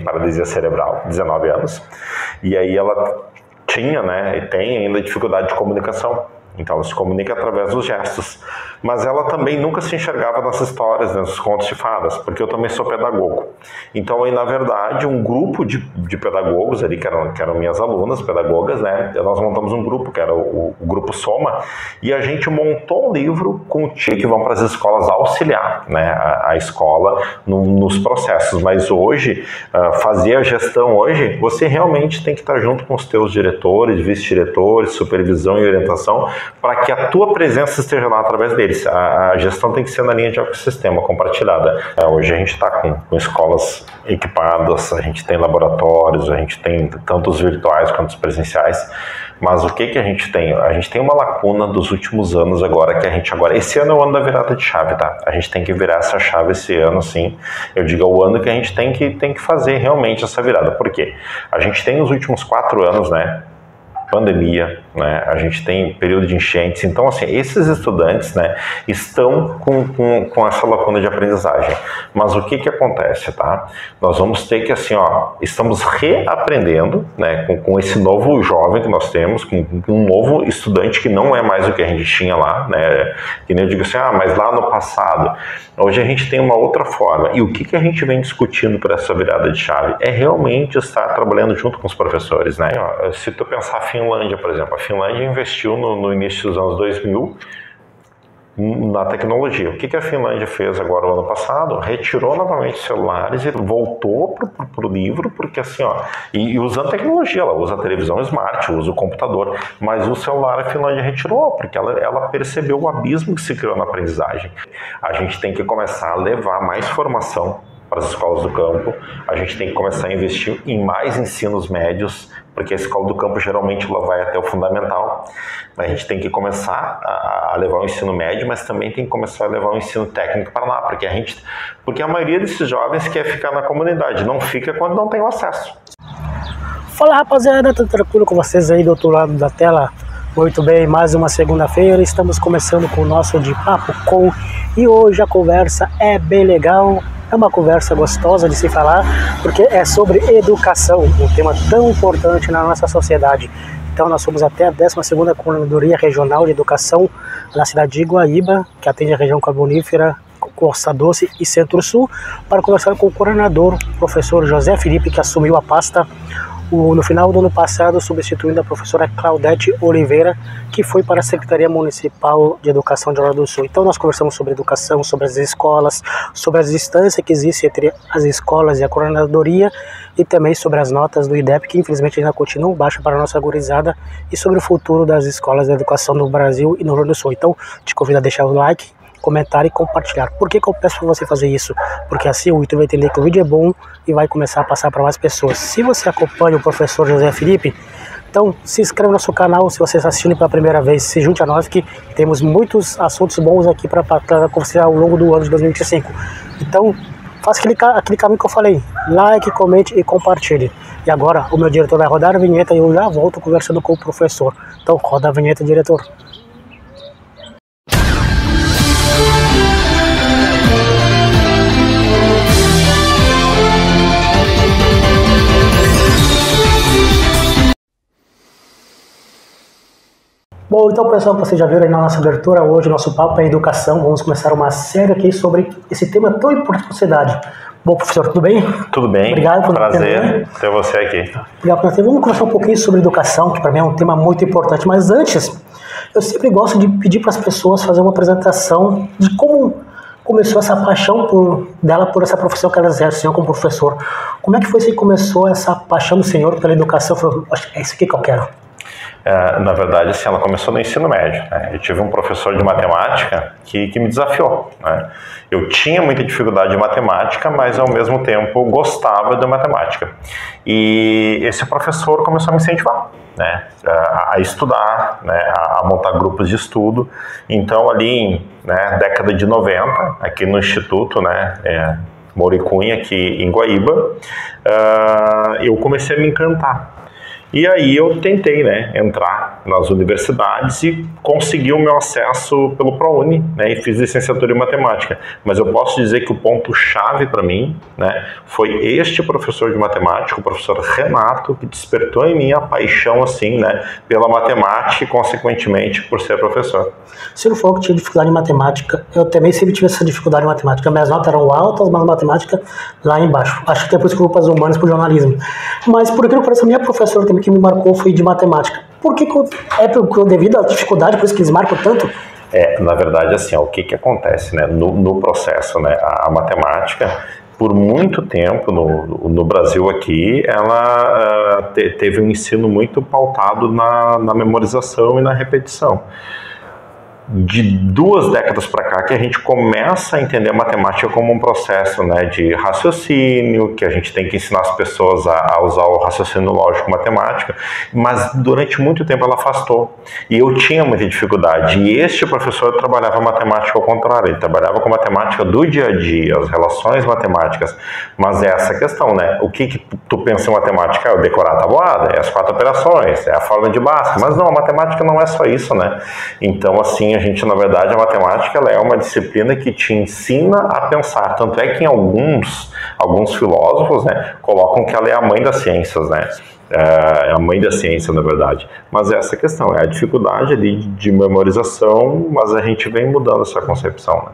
paralisia cerebral, 19 anos, e aí ela tinha, né, e tem ainda dificuldade de comunicação. Então ela se comunica através dos gestos. Mas ela também nunca se enxergava nas histórias, nos contos de fadas, porque eu também sou pedagogo. Então aí, na verdade, um grupo de pedagogos ali, que eram minhas alunas, pedagogas, né? Nós montamos um grupo, que era o Grupo Soma, e a gente montou um livro com o que vão para as escolas auxiliar, né, a escola nos processos. Mas hoje, fazer a gestão hoje, você realmente tem que estar junto com os teus diretores, vice-diretores, supervisão e orientação, para que a tua presença esteja lá através deles. A gestão tem que ser na linha de ecossistema compartilhada. Hoje a gente está com escolas equipadas, a gente tem laboratórios, a gente tem tanto os virtuais quanto os presenciais, mas o que a gente tem? A gente tem uma lacuna dos últimos anos agora, esse ano é o ano da virada de chave, tá? A gente tem que virar essa chave esse ano, sim. Eu digo, é o ano que a gente tem que fazer realmente essa virada. Por quê? A gente tem os últimos 4 anos, né? Pandemia, né? A gente tem período de enchentes, então assim, esses estudantes, né, estão com essa lacuna de aprendizagem. Mas o que acontece, tá? Nós vamos ter que, assim, estamos reaprendendo, né, com esse novo jovem que nós temos, com um novo estudante que não é mais o que a gente tinha lá, né? Que nem eu digo assim, mas lá no passado. Hoje a gente tem uma outra forma. E o que a gente vem discutindo para essa virada de chave? É realmente estar trabalhando junto com os professores, né? Se tu pensar a Finlândia, por exemplo, a Finlândia investiu no início dos anos 2000 na tecnologia. O que a Finlândia fez agora, o ano passado? Retirou novamente os celulares e voltou pro livro, porque assim, e usando tecnologia, ela usa a televisão smart, usa o computador, mas o celular a Finlândia retirou, porque ela percebeu o abismo que se criou na aprendizagem. A gente tem que começar a levar mais formação para as escolas do campo, a gente tem que começar a investir em mais ensinos médios, porque a escola do campo geralmente ela vai até o fundamental. A gente tem que começar a levar o ensino médio, mas também tem que começar a levar o ensino técnico para lá, porque a maioria desses jovens quer ficar na comunidade, não fica quando não tem o acesso. Fala, rapaziada, tudo tranquilo com vocês aí do outro lado da tela? Muito bem, mais uma segunda-feira, estamos começando com o nosso De Papo Com, e hoje a conversa é bem legal. É uma conversa gostosa de se falar, porque é sobre educação, um tema tão importante na nossa sociedade. Então nós fomos até a 12ª Coordenadoria Regional de Educação na cidade de Iguaíba, que atende a região carbonífera, Costa Doce e Centro-Sul, para conversar com o coordenador, o professor José Felipe, que assumiu a pasta no final do ano passado, substituindo a professora Claudete Oliveira, que foi para a Secretaria Municipal de Educação de Rio Grande do Sul. Então nós conversamos sobre educação, sobre as escolas, sobre as distâncias que existem entre as escolas e a coordenadoria, e também sobre as notas do IDEP, que infelizmente ainda continuam baixas para a nossa gurizada, e sobre o futuro das escolas de educação no Brasil e no Rio Grande do Sul. Então te convido a deixar o like, comentar e compartilhar. Por que eu peço para você fazer isso? Porque assim o YouTube vai entender que o vídeo é bom e vai começar a passar para mais pessoas. Se você acompanha o professor José Felipe, então se inscreva no nosso canal. Se você está assistindo pela primeira vez, se junte a nós, que temos muitos assuntos bons aqui para conversar ao longo do ano de 2025. Então faça aquele caminho que eu falei: like, comente e compartilhe. E agora o meu diretor vai rodar a vinheta e eu já volto conversando com o professor. Então roda a vinheta, diretor. Bom, então pessoal, vocês já viram aí na nossa abertura, hoje o nosso papo é educação. Vamos começar uma série aqui sobre esse tema tão importante para a sociedade. Bom, professor, tudo bem? Tudo bem. Obrigado por prazer ter você aqui. Obrigado por ter. Vamos conversar um pouquinho sobre educação, que para mim é um tema muito importante. Mas antes, eu sempre gosto de pedir para as pessoas fazer uma apresentação de como começou essa paixão dela por essa profissão que ela exerce, senhor, como professor. Como é que foi que começou essa paixão do senhor pela educação? Falou, é isso aqui que eu quero. Na verdade, assim, ela começou no ensino médio, né? Eu tive um professor de matemática que me desafiou, né? Eu tinha muita dificuldade em matemática, mas ao mesmo tempo gostava da matemática. E esse professor começou a me incentivar, né? A estudar, né? A montar grupos de estudo. Então, ali, né, década de 90, aqui no Instituto, né, Moricunha, aqui em Guaíba, eu comecei a me encantar. E aí eu tentei, né, entrar nas universidades e consegui o meu acesso pelo ProUni, né, e fiz licenciatura em matemática. Mas eu posso dizer que o ponto-chave para mim, né, foi este professor de matemática, o professor Renato, que despertou em mim a paixão assim, né, pela matemática e, consequentemente, por ser professor. Se não for que tinha dificuldade em matemática, eu também sempre tive essa dificuldade em matemática. Minhas notas eram altas, mas matemática lá embaixo. Acho que depois que eu fui para as humanas, para o jornalismo. Mas por aquilo que parece, a minha professora também que me marcou foi de matemática. Por que devido à dificuldade, por isso que eles marcam tanto? Na verdade, assim, o que acontece, né, no processo, né, a matemática, por muito tempo no Brasil aqui, ela teve um ensino muito pautado na memorização e na repetição. De 2 décadas para cá que a gente começa a entender a matemática como um processo, né, de raciocínio, que a gente tem que ensinar as pessoas a usar o raciocínio lógico matemática, mas durante muito tempo ela afastou. E eu tinha muita dificuldade. E este professor trabalhava matemática ao contrário, ele trabalhava com matemática do dia a dia, as relações matemáticas. Mas é essa questão, né? O que tu pensa em matemática? É o decorar a tabuada, é as 4 operações, é a fórmula de Bhaskara. Mas não, a matemática não é só isso, né? Então, assim, a gente, na verdade, a matemática ela é uma disciplina que te ensina a pensar. Tanto é que em alguns filósofos, né, colocam que ela é a mãe das ciências, né? É a mãe da ciência, na verdade. Mas essa questão é a dificuldade ali de memorização, mas a gente vem mudando essa concepção, né?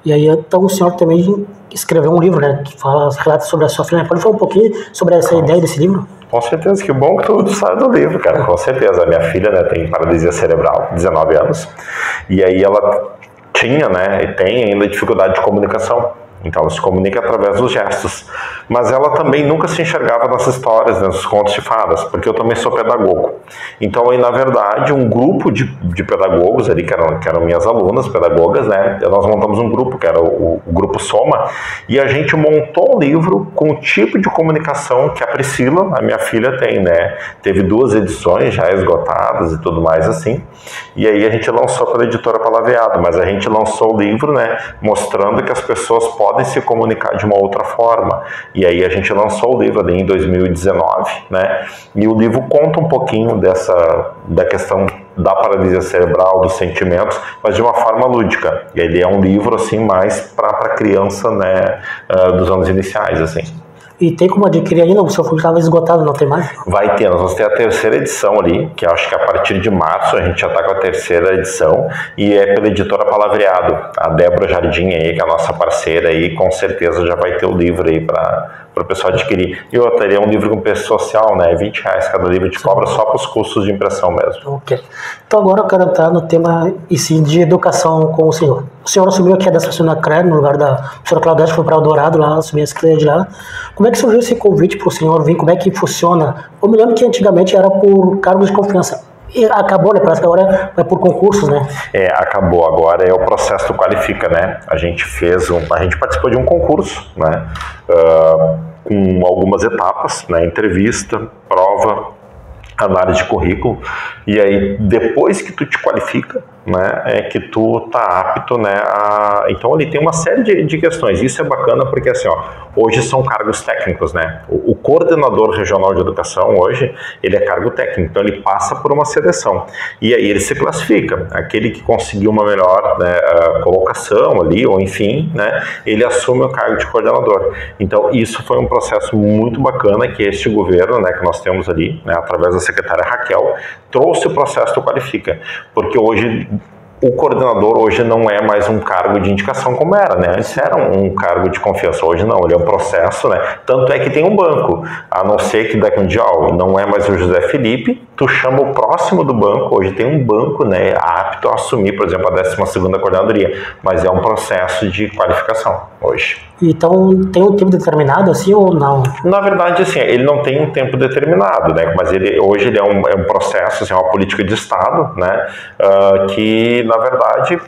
E aí, então, o senhor também escreveu um livro, né, que relata sobre a sua filha. Pode falar um pouquinho sobre essa ideia desse livro? Com certeza, que bom que tu sabe do livro, cara, com certeza. A minha filha, né, tem paralisia cerebral, 19 anos, e aí ela tinha, né, e tem ainda dificuldade de comunicação. Então ela se comunica através dos gestos. Mas ela também nunca se enxergava nas histórias, nos contos de fadas, porque eu também sou pedagogo. Então aí, na verdade, um grupo de pedagogos ali, que eram minhas alunas, pedagogas, né? Nós montamos um grupo, que era o Grupo Soma, e a gente montou um livro com o tipo de comunicação que a Priscila, a minha filha, tem, né? Teve 2 edições já esgotadas e tudo mais assim. E aí a gente lançou pela editora Palavreado, mas a gente lançou o livro, né? Mostrando que as pessoas podem se comunicar de uma outra forma. E aí a gente lançou o livro ali em 2019, né? E o livro conta um pouquinho da questão da paralisia cerebral, dos sentimentos, mas de uma forma lúdica. E ele é um livro assim mais para criança, né, dos anos iniciais, assim. E tem como adquirir ainda? O seu filho estava esgotado, não tem mais? Vai ter, nós vamos ter a 3ª edição ali, que acho que a partir de março a gente já está com a 3ª edição, e é pela editora Palavreado. A Débora Jardim aí, que é a nossa parceira aí, com certeza já vai ter o livro aí para o pessoal adquirir. E outra, ele é um livro com preço social, né? R$20 cada livro, de cobra só para os custos de impressão mesmo. Ok. Então agora eu quero entrar no tema de educação com o senhor. O senhor assumiu aqui a 12ª CREA, no lugar da professora Claudete, foi para o Eldorado, lá, assumir a secretaria de lá. Como é que surgiu esse convite para o senhor vir? Como é que funciona? Eu me lembro que antigamente era por cargos de confiança. E acabou, né? Parece que agora é por concursos, né? Acabou. Agora é o processo do Qualifica, né? A gente participou de um concurso, né? Com algumas etapas, né? Entrevista, prova, análise de currículo, e aí depois que tu te qualifica, né, é que tu tá apto, né, então ali tem uma série de questões. Isso é bacana porque assim, hoje são cargos técnicos, né, o coordenador regional de educação hoje, ele é cargo técnico, então ele passa por uma seleção, e aí ele se classifica, aquele que conseguiu uma melhor, né, colocação ali, ou enfim, né, ele assume o cargo de coordenador. Então isso foi um processo muito bacana que este governo, né, que nós temos ali, né, através da secretária Raquel, trouxe o processo do Qualifica, porque hoje o coordenador hoje não é mais um cargo de indicação como era, né? Antes era um cargo de confiança, hoje não, ele é um processo, né? Tanto é que tem um banco, a não ser que daqui um dia, não é mais o José Felipe, tu chama o próximo do banco, hoje tem um banco, né, apto a assumir, por exemplo, a 12ª coordenadoria, mas é um processo de qualificação hoje. Então, tem um tempo determinado, assim, ou não? Na verdade, assim, ele não tem um tempo determinado, né, mas hoje ele é um processo, assim, uma política de Estado, né, que, na verdade,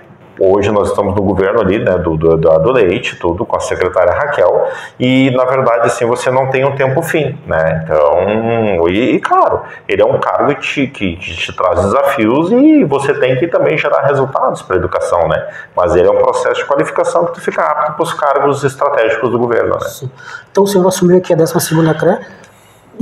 hoje nós estamos no governo ali, né, do Leite, tudo com a secretária Raquel, e na verdade assim, você não tem um tempo fim, né, então, e claro, ele é um cargo que te traz desafios e você tem que também gerar resultados para a educação, né, mas ele é um processo de qualificação que tu fica apto para os cargos estratégicos do governo, né. Sim. Então o senhor assumiu aqui a 12ª CREA.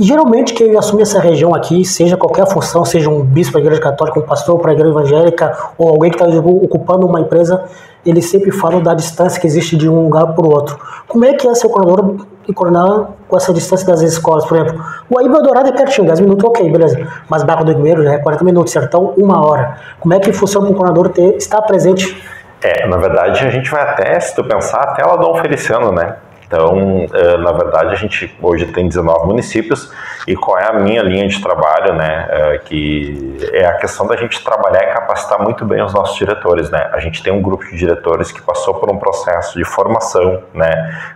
Geralmente quem assume essa região aqui, seja qualquer função, seja um bispo da igreja católica, um pastor para a igreja evangélica, ou alguém que está ocupando uma empresa, eles sempre falam da distância que existe de um lugar para o outro. Como é que é ser coordenador e coordenar com essa distância das escolas? Por exemplo, o Aíba Dourado é pertinho, 10 minutos, ok, beleza. Mas Barra do Igueiro já é 40 minutos, Sertão, 1 hora. Como é que funciona para um coordenador estar presente? Na verdade, a gente vai até, se tu pensar, até lá do Dom Feliciano, né? Então, na verdade, a gente hoje tem 19 municípios, e qual é a minha linha de trabalho, né, que é a questão da gente trabalhar e capacitar muito bem os nossos diretores, né. A gente tem um grupo de diretores que passou por um processo de formação, né,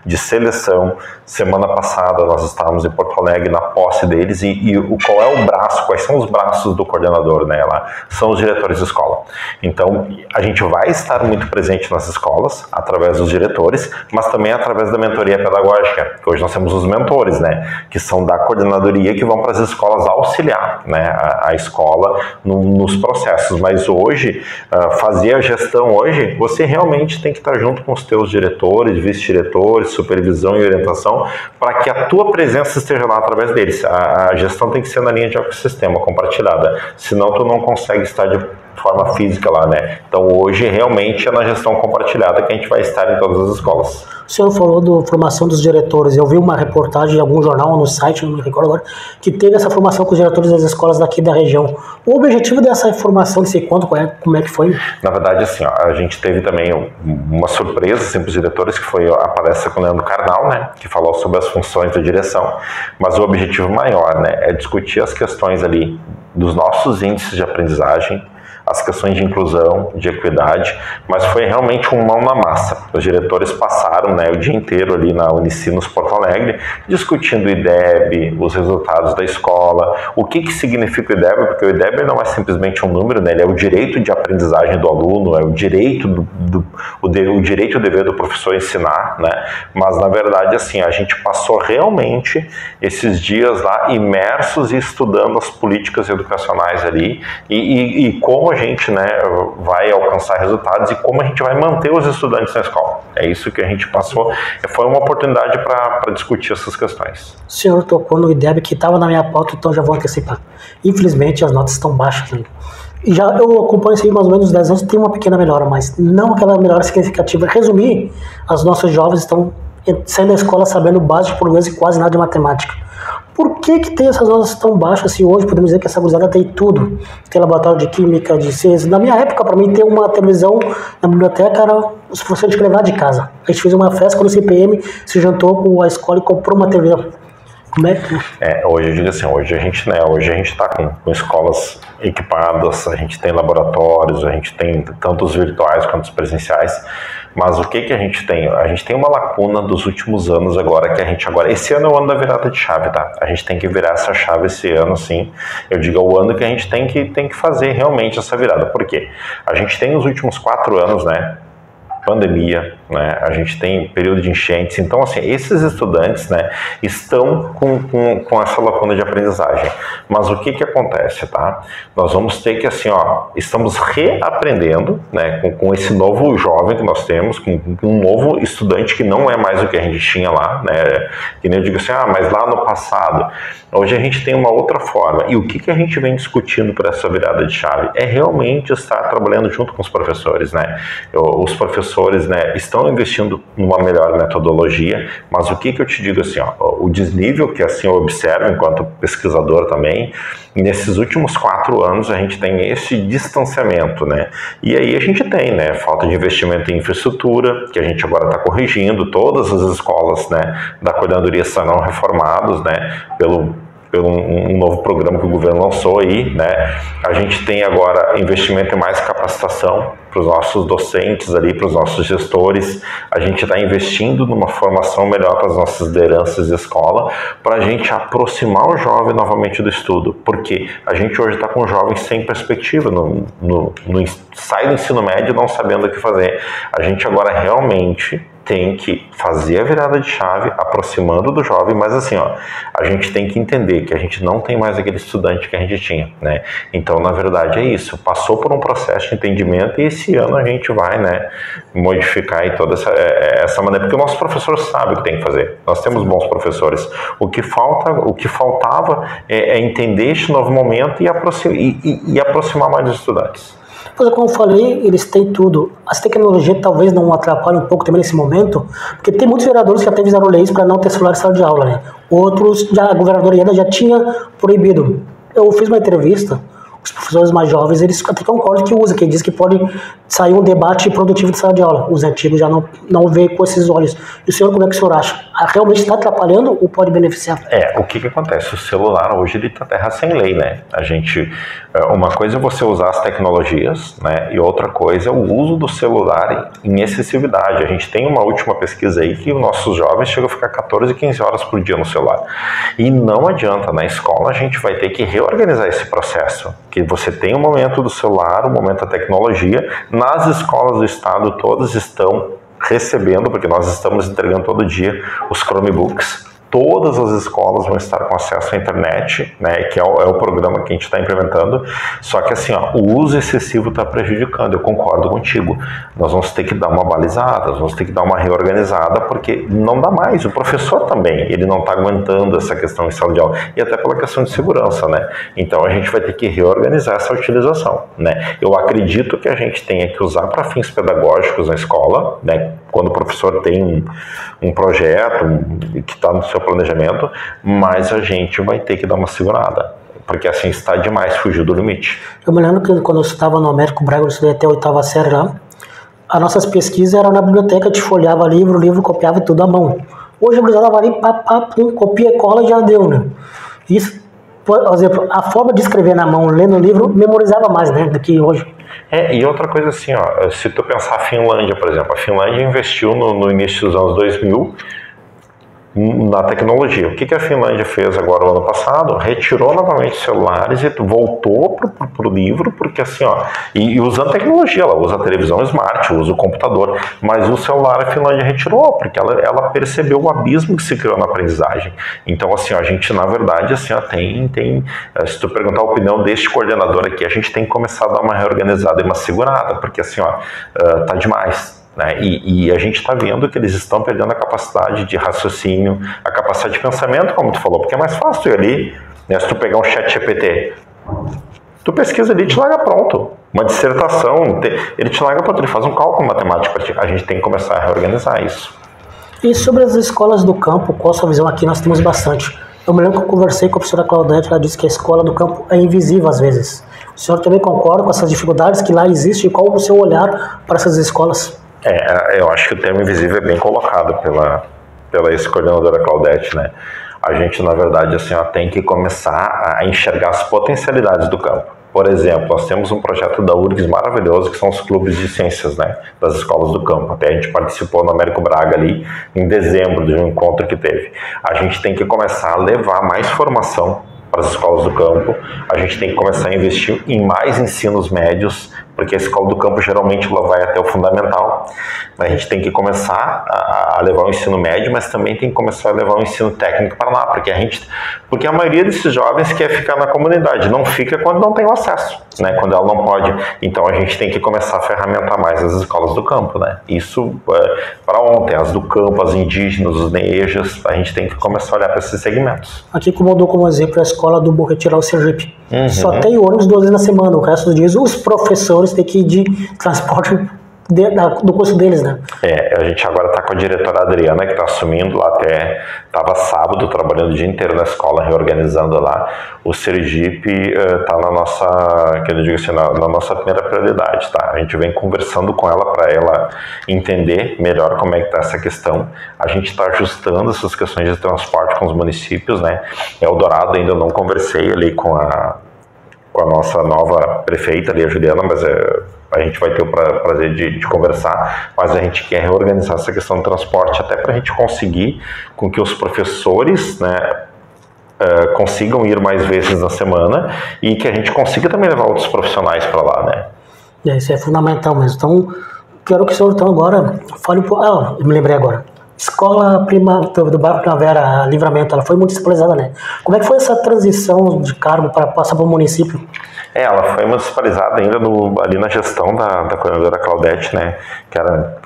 de seleção. Semana passada nós estávamos em Porto Alegre na posse deles, e qual é o braço, quais são os braços do coordenador, né, lá são os diretores de escola. Então, a gente vai estar muito presente nas escolas, através dos diretores, mas também através da mentoria pedagógica, que hoje nós temos os mentores, né, que são da coordenadoria, que vão para as escolas auxiliar, né, a escola nos processos. Mas hoje, fazer a gestão hoje, você realmente tem que estar junto com os teus diretores, vice-diretores, supervisão e orientação, para que a tua presença esteja lá através deles. A gestão tem que ser na linha de ecossistema compartilhada, senão tu não consegue estar de forma física lá, né? Então hoje realmente é na gestão compartilhada que a gente vai estar em todas as escolas. O senhor falou da formação dos diretores. Eu vi uma reportagem em algum jornal, no site, não me recordo agora, que teve essa formação com os diretores das escolas daqui da região. O objetivo dessa formação, desse encontro, como é que foi? Na verdade, assim, a gente teve também uma surpresa assim, para os diretores, que foi a palestra com o Leandro Carnal, né, que falou sobre as funções da direção. Mas o objetivo maior, né, é discutir as questões ali dos nossos índices de aprendizagem, as questões de inclusão, de equidade, mas foi realmente um mão na massa. Os diretores passaram, né, o dia inteiro ali na Unicinos Porto Alegre, discutindo o IDEB, os resultados da escola, o que significa o IDEB, porque o IDEB não é simplesmente um número, né, ele é o direito de aprendizagem do aluno, é o direito o direito e o dever do professor ensinar, né, mas na verdade, assim, a gente passou realmente esses dias lá imersos e estudando as políticas educacionais ali, e como a gente, né, vai alcançar resultados e como a gente vai manter os estudantes na escola. É isso que a gente passou. Foi uma oportunidade para discutir essas questões. O senhor tocou no IDEB, que estava na minha pauta, então já vou antecipar. Infelizmente, as notas estão baixas. Né? E já eu acompanho isso aí mais ou menos 10 anos, tem uma pequena melhora, mas não aquela melhora significativa. Resumir, os nossos jovens estão saindo da escola sabendo básico de português e quase nada de matemática. Por que tem essas notas tão baixas se hoje podemos dizer que essa gurizada tem tudo? Tem laboratório de química, de ciências. Na minha época, para mim, ter uma televisão na biblioteca era o suficiente de levar de casa. A gente fez uma festa quando o CPM se juntou com a escola e comprou uma televisão. Como é que... hoje eu digo assim, hoje a gente está com escolas equipadas, a gente tem laboratórios, a gente tem tanto os virtuais quanto os presenciais, mas o que a gente tem? A gente tem uma lacuna dos últimos anos agora, esse ano é o ano da virada de chave, tá? A gente tem que virar essa chave esse ano, sim. Eu digo, é o ano que a gente tem que fazer realmente essa virada. Por quê? A gente tem nos últimos 4 anos, né, pandemia, né? A gente tem período de enchentes, então assim, esses estudantes, né, estão com essa lacuna de aprendizagem. Mas o que acontece, tá? Nós vamos ter que, assim, estamos reaprendendo, né, com esse novo jovem que nós temos, com um novo estudante que não é mais o que a gente tinha lá, né, que nem eu digo assim, mas lá no passado, hoje a gente tem uma outra forma. E o que a gente vem discutindo para essa virada de chave? É realmente estar trabalhando junto com os professores, né? Os professores, né, estão investindo numa melhor metodologia, mas o que eu te digo assim, o desnível que assim eu observo enquanto pesquisador também, nesses últimos 4 anos a gente tem esse distanciamento, né? E aí a gente tem, né, falta de investimento em infraestrutura, que a gente agora está corrigindo, todas as escolas, né, da coordenadoria serão reformadas, né, pelo um novo programa que o governo lançou aí, né? A gente tem agora investimento em mais capacitação para os nossos docentes ali, para os nossos gestores. A gente está investindo numa formação melhor para as nossas lideranças de escola, para a gente aproximar o jovem novamente do estudo, porque a gente hoje está com jovens sem perspectiva, sai do ensino médio não sabendo o que fazer. A gente agora realmente tem que fazer a virada de chave, aproximando do jovem, mas assim, ó, a gente tem que entender que a gente não tem mais aquele estudante que a gente tinha, né? Então, na verdade, é isso. Passou por um processo de entendimento e esse ano a gente vai, né, modificar aí toda essa maneira, porque o nosso professor sabe o que tem que fazer. Nós temos bons professores. O que faltava é entender este novo momento e aproximar mais dos estudantes. Pois, como eu falei, eles têm tudo. As tecnologias talvez não atrapalhem um pouco também nesse momento, porque tem muitos vereadores que até fizeram leis para não ter celular em sala de aula, né? Outros, a governadoria já tinha proibido. Eu fiz uma entrevista, os professores mais jovens, eles até concordam que usa, que diz que pode sair um debate produtivo de sala de aula. Os antigos já não veem com esses olhos. E o senhor, como é que o senhor acha? Realmente está atrapalhando ou pode beneficiar? O que acontece? O celular hoje ele está terra sem lei, né? Uma coisa é você usar as tecnologias, né? E outra coisa é o uso do celular em excessividade. A gente tem uma última pesquisa aí que os nossos jovens chegam a ficar 14, 15 horas por dia no celular. E não adianta, na escola a gente vai ter que reorganizar esse processo. Que você tem o momento do celular, o momento da tecnologia. Nas escolas do estado, todas estão recebendo, porque nós estamos entregando todo dia os Chromebooks. Todas as escolas vão estar com acesso à internet, né, que é o programa que a gente está implementando. Só que assim, ó, o uso excessivo está prejudicando, eu concordo contigo. Nós vamos ter que dar uma balizada, nós vamos ter que dar uma reorganizada, porque não dá mais. O professor também, ele não está aguentando essa questão em sala de aula, e até pela questão de segurança, né? Então a gente vai ter que reorganizar essa utilização, né? Eu acredito que a gente tenha que usar para fins pedagógicos na escola, né? Quando o professor tem um projeto que está no seu planejamento, mas a gente vai ter que dar uma segurada, porque assim está demais, fugiu do limite. Eu me lembro que quando eu estava no Américo Braga, eu estudei até a 8ª série lá, as nossas pesquisas eram na biblioteca, a gente folheava livro, copiava tudo à mão. Hoje a gurizada vai ali, copia e cola e já deu, né? Isso, por exemplo, a forma de escrever na mão, lendo o livro, memorizava mais, né, do que hoje. E outra coisa assim, ó, se tu pensar a Finlândia, por exemplo, a Finlândia investiu no início dos anos 2000 na tecnologia. O que a Finlândia fez agora, o ano passado? Retirou novamente os celulares e voltou pro livro, porque assim, ó, e usando tecnologia, ela usa a televisão smart, usa o computador, mas o celular a Finlândia retirou, porque ela percebeu o abismo que se criou na aprendizagem. Então, assim, ó, a gente, na verdade, assim, ó, se tu perguntar a opinião deste coordenador aqui, a gente tem que começar a dar uma reorganizada e uma segurada, porque assim, ó, tá demais. Né? E a gente está vendo que eles estão perdendo a capacidade de raciocínio, a capacidade de pensamento, como tu falou, porque é mais fácil tu ir ali, né, se tu pegar um chat GPT, tu pesquisa ali e te larga pronto. Uma dissertação, ele te larga pronto, ele faz um cálculo matemático para ti. A gente tem que começar a reorganizar isso. E sobre as escolas do campo, qual a sua visão? Aqui nós temos bastante. Eu me lembro que eu conversei com a professora Claudete, ela disse que a escola do campo é invisível às vezes. O senhor também concorda com essas dificuldades que lá existem e qual o seu olhar para essas escolas? Eu acho que o termo invisível é bem colocado pela ex-coordenadora Claudete, né? A gente, na verdade, assim, ó, tem que começar a enxergar as potencialidades do campo. Por exemplo, nós temos um projeto da URGS maravilhoso, que são os clubes de ciências, né, das escolas do campo. Até a gente participou no Américo Braga ali, em dezembro, de um encontro que teve. A gente tem que começar a levar mais formação para as escolas do campo, a gente tem que começar a investir em mais ensinos médios, porque a escola do campo geralmente ela vai até o fundamental. A gente tem que começar a levar o ensino médio, mas também tem que começar a levar o ensino técnico para lá, porque a maioria desses jovens quer ficar na comunidade, não fica quando não tem o acesso, né? Quando ela não pode. Então a gente tem que começar a ferramentar mais as escolas do campo, né? Isso para ontem, as do campo, as indígenas, os neejas, a gente tem que começar a olhar para esses segmentos. Aqui como eu dou como exemplo a escola do Bom Retirar, o Sergipe. Só tem ônibus 2 vezes na semana, o resto dos dias os professores têm que ir de transporte do curso deles, né? A gente agora está com a diretora Adriana, que está assumindo lá, até estava sábado trabalhando o dia inteiro na escola, reorganizando lá. O Sergipe está na nossa, que eu digo assim, na nossa primeira prioridade, tá? A gente vem conversando com ela para ela entender melhor como é que está essa questão. A gente está ajustando essas questões de transporte com os municípios, né? Eldorado ainda não conversei ali com a nossa nova prefeita ali, a Juliana, mas a gente vai ter o prazer de conversar, mas a gente quer reorganizar essa questão do transporte, até para a gente conseguir com que os professores, né, consigam ir mais vezes na semana e que a gente consiga também levar outros profissionais para lá, né? Isso é fundamental mesmo. Então, quero que o senhor, então, agora fale um pouco. Ah, eu me lembrei agora. Escola do bairro Primavera Livramento, ela foi municipalizada, né? Como é que foi essa transição de cargo para passar para o município? Ela foi municipalizada ainda ali na gestão da coordenadora Claudete, né? Que era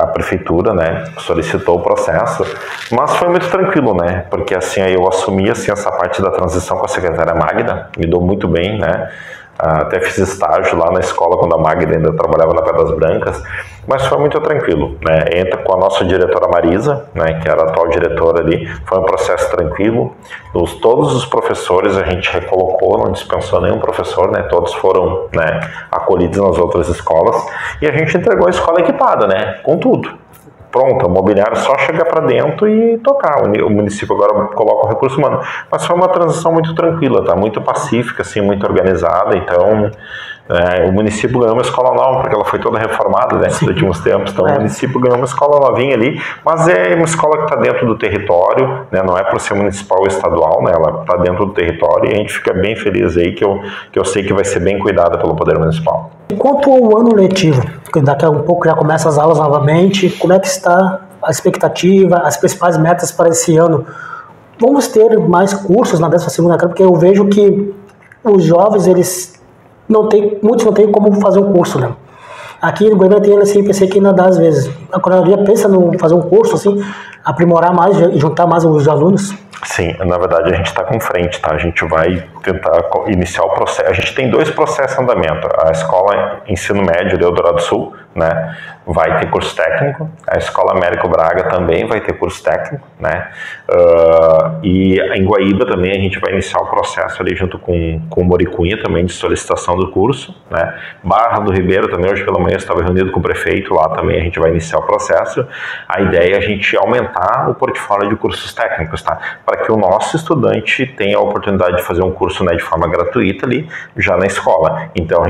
a prefeitura, né, solicitou o processo, mas foi muito tranquilo, né, porque assim eu assumi assim essa parte da transição com a secretária Magda, me dou muito bem, né, até fiz estágio lá na escola quando a Magda ainda trabalhava na Pedras Brancas, mas foi muito tranquilo, né, entra com a nossa diretora Marisa, né, que era a atual diretora ali, foi um processo tranquilo, todos os professores a gente recolocou, não dispensou nenhum professor, né, todos foram, né, acolhidos nas outras escolas, e a gente entregou a escola equipada, né, com tudo. Pronto, o mobiliário só chegar para dentro e tocar. O município agora coloca o recurso humano. Mas foi uma transição muito tranquila, tá? Muito pacífica, assim, muito organizada. Então, o município ganhou uma escola nova, porque ela foi toda reformada, né, nos últimos tempos. Então, o município ganhou uma escola novinha ali, mas é uma escola que está dentro do território, né? Não é por ser municipal ou estadual, né? Ela está dentro do território e a gente fica bem feliz aí que eu sei que vai ser bem cuidada pelo Poder Municipal. Quanto ao ano letivo, daqui a um pouco já começa as aulas novamente, como é que está a expectativa, as principais metas para esse ano? Vamos ter mais cursos na 12ª carga, porque eu vejo que os jovens, muitos não têm como fazer um curso, né? Aqui no Goiânia tem assim, pensei que ainda dá às vezes. A coordenadoria pensa em fazer um curso, assim, aprimorar mais e juntar mais os alunos? Sim, na verdade a gente está com frente, tá? A gente vai tentar iniciar o processo. A gente tem 2 processos em andamento. A escola Ensino Médio de Eldorado do Sul, né, vai ter curso técnico. A escola Américo Braga também vai ter curso técnico, né? E em Guaíba também a gente vai iniciar o processo ali junto com o Moricunha também de solicitação do curso, né? Barra do Ribeiro também, hoje pela manhã eu estava reunido com o prefeito, lá também a gente vai iniciar o processo. A ideia é a gente aumentar o portfólio de cursos técnicos, tá? Para que o nosso estudante tenha a oportunidade de fazer um curso, né, de forma gratuita ali, já na escola. Então a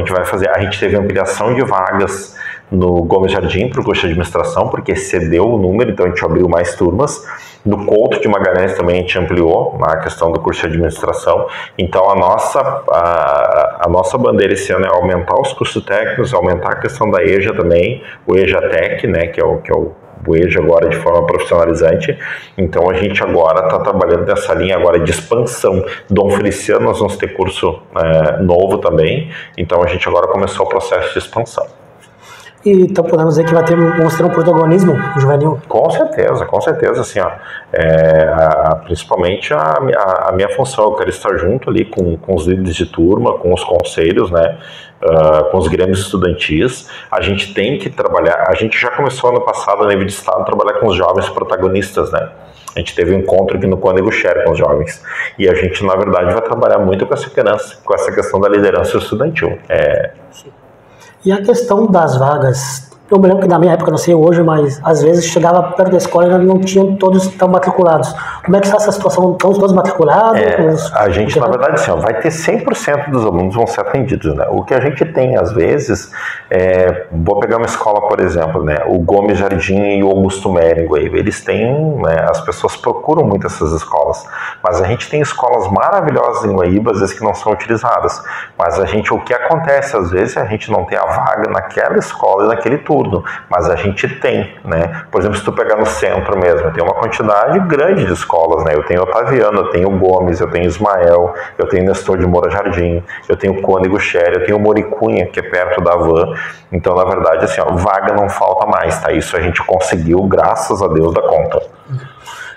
gente teve ampliação de vagas no Gomes Jardim para o curso de administração, porque excedeu o número, então a gente abriu mais turmas. No Couto de Magalhães também a gente ampliou a questão do curso de administração. Então a nossa bandeira esse ano é aumentar os cursos técnicos, aumentar a questão da EJA também, o EJA-Tec, né, que é o EJA agora de forma profissionalizante. Então a gente agora está trabalhando nessa linha agora de expansão. Dom Feliciano nós vamos ter curso novo também, então a gente agora começou o processo de expansão. E então podemos dizer que vamos ter um protagonismo juvenil? Com certeza, assim, ó, principalmente a minha função, eu quero estar junto ali com os líderes de turma, com os conselhos, né, com os grêmios estudantis. A gente tem que trabalhar, a gente já começou ano passado, a nível de estado, a trabalhar com os jovens protagonistas, né. A gente teve um encontro aqui no Cônego Share com os jovens. E a gente, na verdade, vai trabalhar muito com essa questão da liderança estudantil. E a questão das vagas, eu me lembro que na minha época, não sei hoje, mas às vezes chegava perto da escola e não tinham todos tão matriculados. Como é que está essa situação? Estão todos matriculados? A gente, na verdade, assim, vai ter 100% dos alunos vão ser atendidos, né? O que a gente tem, às vezes, vou pegar uma escola, por exemplo, né? O Gomes Jardim e o Augusto Mérigo, eles têm, né? As pessoas procuram muito essas escolas, mas a gente tem escolas maravilhosas em Guaíba, às vezes, que não são utilizadas. Mas o que acontece, às vezes, a gente não tem a vaga naquela escola e naquele turno, mas a gente tem, né? Por exemplo, se tu pegar no centro mesmo, tem uma quantidade grande de escolas, né? Eu tenho Otaviano, eu tenho Gomes, eu tenho Ismael, eu tenho Nestor de Moura Jardim, eu tenho Cônego Xere, eu tenho Moricunha, que é perto da Van. Então, na verdade, assim, vaga não falta mais, tá? Isso a gente conseguiu, graças a Deus, da conta.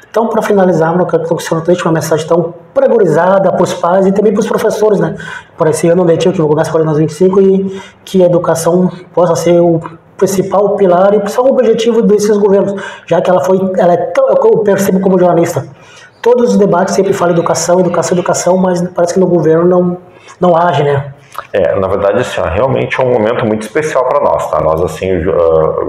Então, para finalizar, eu quero que o senhor deixe uma mensagem tão pregorizada para os pais e também para os professores, né? Para esse ano letivo que começa agora nos 25 e que a educação possa ser o principal pilar e o principal objetivo desses governos, já que eu percebo como jornalista, todos os debates sempre falam educação, mas parece que no governo não age, né? Na verdade, assim, realmente é um momento muito especial para nós, tá? Nós, assim,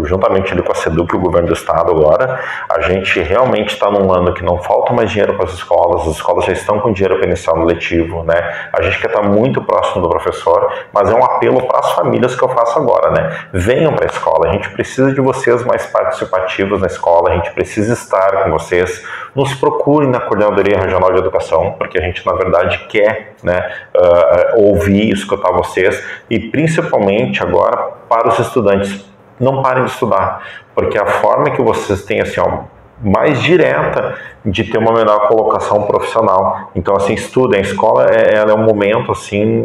juntamente ali com a SEDUC e o governo do estado agora, a gente realmente está num ano que não falta mais dinheiro para as escolas já estão com dinheiro para iniciar no letivo, né? A gente quer estar muito próximo do professor, mas é um apelo para as famílias que eu faço agora, né? Venham para a escola, a gente precisa de vocês mais participativos na escola, a gente precisa estar com vocês, nos procurem na Coordenadoria Regional de Educação, porque a gente, na verdade, quer, né, ouvir, escutar vocês, e principalmente agora para os estudantes. não parem de estudar, porque a forma que vocês têm, assim, ó, mais direta de ter uma melhor colocação profissional. Então, assim, estudem. A escola ela é um momento, assim,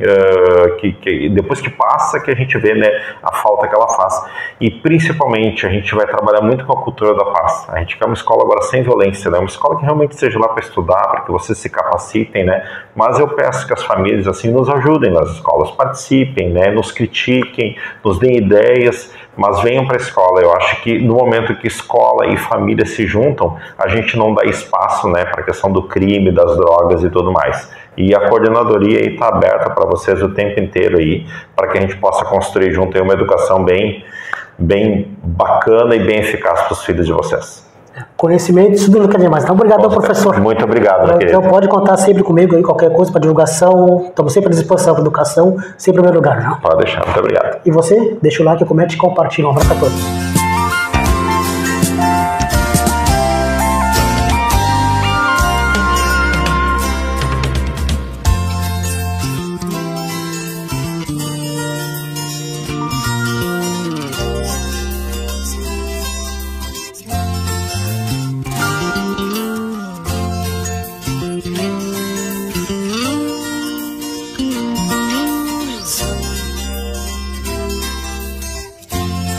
que depois que passa, que a gente vê, né, a falta que ela faz. E, principalmente, a gente vai trabalhar muito com a cultura da paz. A gente quer uma escola agora sem violência, né? Uma escola que realmente seja lá para estudar, para que vocês se capacitem, né? Mas eu peço que as famílias, assim, nos ajudem nas escolas, participem, né? Nos critiquem, nos deem ideias, mas venham para a escola. Eu acho que no momento que escola e família se juntam, a gente não dá espaço, né, para a questão do crime, das drogas e tudo mais. E a coordenadoria aí está aberta para vocês o tempo inteiro aí, para que a gente possa construir junto aí uma educação bem bacana e bem eficaz para os filhos de vocês. Conhecimento, isso não quer dizer mais. Então, obrigado, professor. Muito obrigado, meu querido. Então, pode contar sempre comigo aí, qualquer coisa para divulgação. Estamos sempre à disposição para educação, sempre em primeiro lugar, não? Pode deixar, muito obrigado. E você, deixa o like, comente e compartilha. Um abraço a todos.